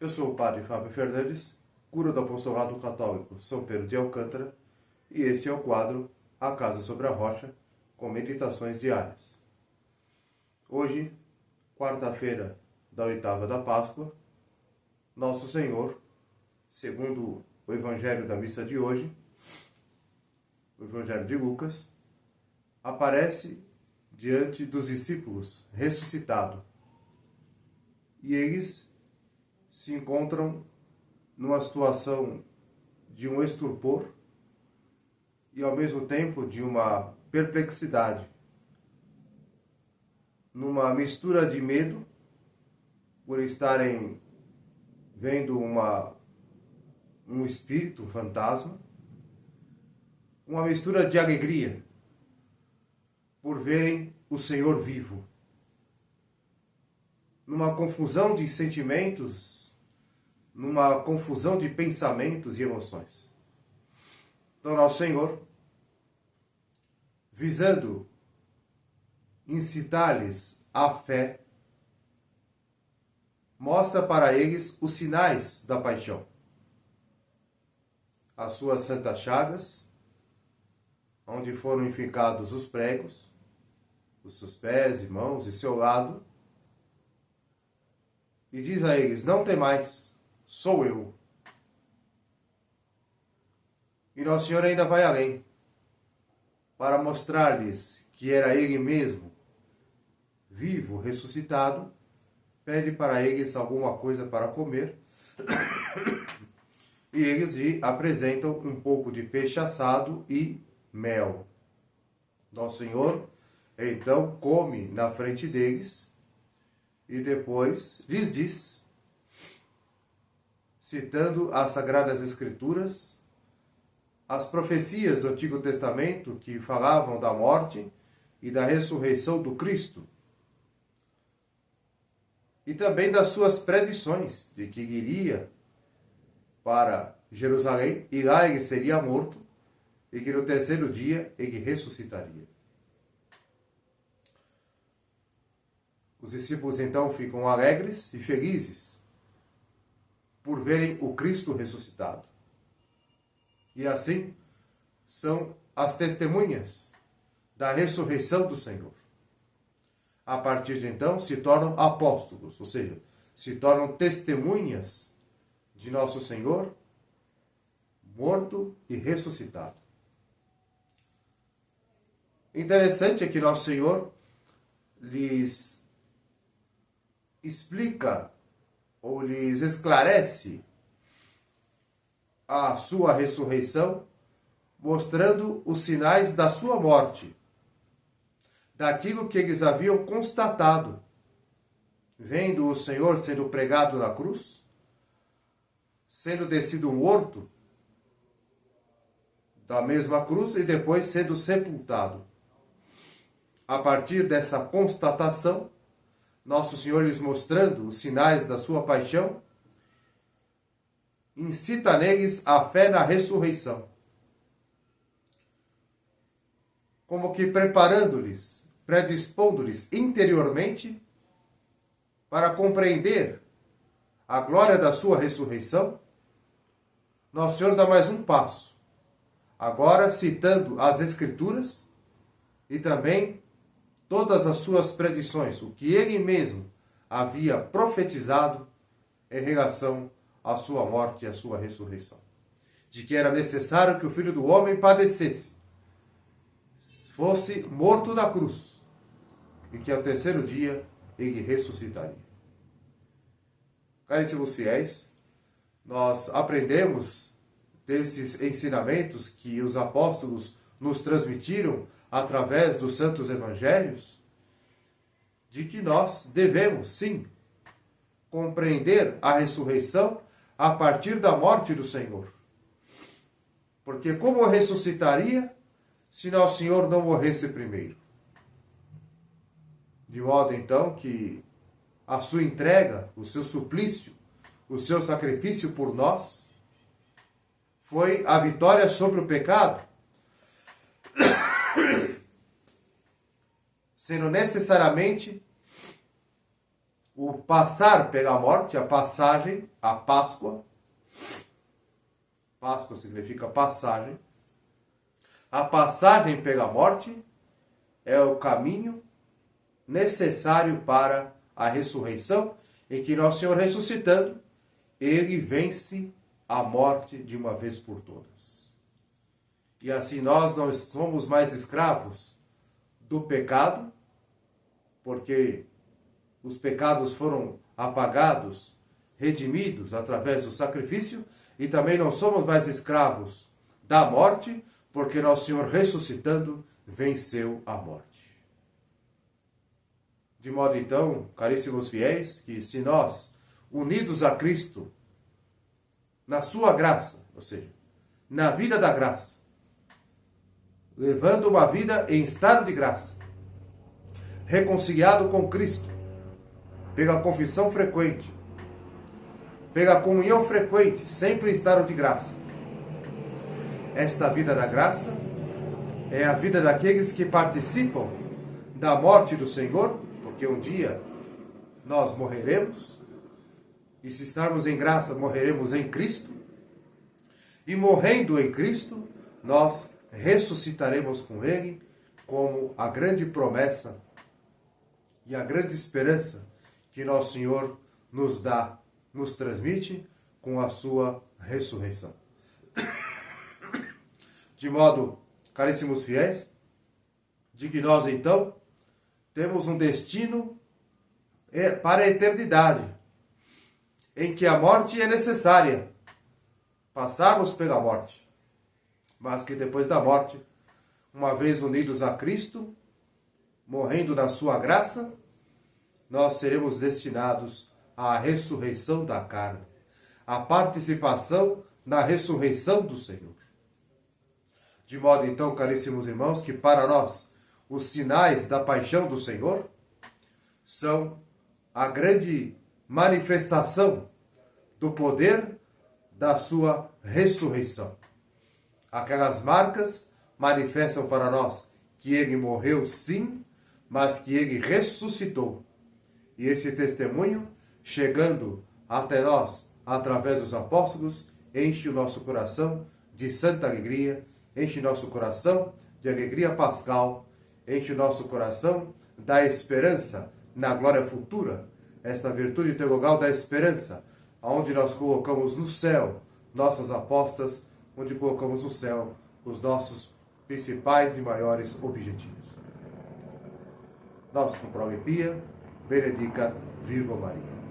Eu sou o Padre Fábio Fernandes, cura do Apostolado Católico São Pedro de Alcântara, e esse é o quadro A Casa sobre a Rocha, com meditações diárias. Hoje, quarta-feira da oitava da Páscoa, Nosso Senhor, segundo o Evangelho da missa de hoje, o Evangelho de Lucas, aparece diante dos discípulos ressuscitado. E eles se encontram numa situação de um estupor e ao mesmo tempo de uma perplexidade, numa mistura de medo por estarem vendo um espírito, um fantasma, uma mistura de alegria por verem o Senhor vivo, numa confusão de sentimentos, numa confusão de pensamentos e emoções. Então, Nosso Senhor, visando incitar-lhes a fé, mostra para eles os sinais da paixão. As suas santas chagas, onde foram enficados os pregos, os seus pés e mãos e seu lado, e diz a eles: não temais, sou eu. E Nosso Senhor ainda vai além, para mostrar-lhes que era Ele mesmo, vivo, ressuscitado, pede para eles alguma coisa para comer, e eles lhe apresentam um pouco de peixe assado e mel. Nosso Senhor, então, come na frente deles, e depois lhes diz, citando as Sagradas Escrituras, as profecias do Antigo Testamento que falavam da morte e da ressurreição do Cristo, e também das suas predições de que ele iria para Jerusalém e lá ele seria morto e que no terceiro dia ele ressuscitaria. Os discípulos então ficam alegres e felizes por verem o Cristo ressuscitado. E assim são as testemunhas da ressurreição do Senhor. A partir de então se tornam apóstolos, ou seja, se tornam testemunhas de Nosso Senhor morto e ressuscitado. Interessante é que Nosso Senhor lhes explica ou lhes esclarece a sua ressurreição, mostrando os sinais da sua morte, daquilo que eles haviam constatado, vendo o Senhor sendo pregado na cruz, sendo descido morto da mesma cruz e depois sendo sepultado. A partir dessa constatação, Nosso Senhor lhes mostrando os sinais da sua paixão, incita neles a fé na ressurreição. Como que preparando-lhes, predispondo-lhes interiormente para compreender a glória da sua ressurreição, Nosso Senhor dá mais um passo. Agora citando as Escrituras e também todas as suas predições, o que ele mesmo havia profetizado em relação à sua morte e à sua ressurreição. De que era necessário que o Filho do Homem padecesse, fosse morto na cruz, e que ao terceiro dia ele ressuscitaria. Caríssimos fiéis, nós aprendemos desses ensinamentos que os apóstolos nos transmitiram através dos santos evangelhos, de que nós devemos, sim, compreender a ressurreição a partir da morte do Senhor. Porque como ressuscitaria se Nosso Senhor não morresse primeiro? De modo, então, que a sua entrega, o seu suplício, o seu sacrifício por nós, foi a vitória sobre o pecado, sendo necessariamente o passar pela morte, a passagem, a Páscoa. Páscoa significa passagem. A passagem pela morte é o caminho necessário para a ressurreição, em que nosso Senhor ressuscitando, ele vence a morte de uma vez por todas. E assim nós não somos mais escravos do pecado, porque os pecados foram apagados, redimidos através do sacrifício, e também não somos mais escravos da morte, porque nosso Senhor ressuscitando venceu a morte. De modo então, caríssimos fiéis, que se nós, unidos a Cristo, na sua graça, ou seja, na vida da graça, levando uma vida em estado de graça, reconciliado com Cristo, pela confissão frequente, pela comunhão frequente, sempre em estado de graça. Esta vida da graça é a vida daqueles que participam da morte do Senhor, porque um dia nós morreremos, e se estarmos em graça, morreremos em Cristo, e morrendo em Cristo, nós ressuscitaremos com Ele, como a grande promessa e a grande esperança que nosso Senhor nos dá, nos transmite com a sua ressurreição. De modo, caríssimos fiéis, de que nós então temos um destino para a eternidade, em que a morte é necessária, passarmos pela morte, mas que depois da morte, uma vez unidos a Cristo, morrendo na sua graça, nós seremos destinados à ressurreição da carne, à participação na ressurreição do Senhor. De modo então, caríssimos irmãos, que para nós os sinais da paixão do Senhor são a grande manifestação do poder da sua ressurreição. Aquelas marcas manifestam para nós que ele morreu sim, mas que ele ressuscitou. E esse testemunho, chegando até nós através dos apóstolos, enche o nosso coração de santa alegria, enche o nosso coração de alegria pascal, enche o nosso coração da esperança na glória futura, esta virtude teologal da esperança, onde nós colocamos no céu nossas apostas, onde colocamos no céu os nossos principais e maiores objetivos. Nos cum proge Pia, benedicat Virgo Maria.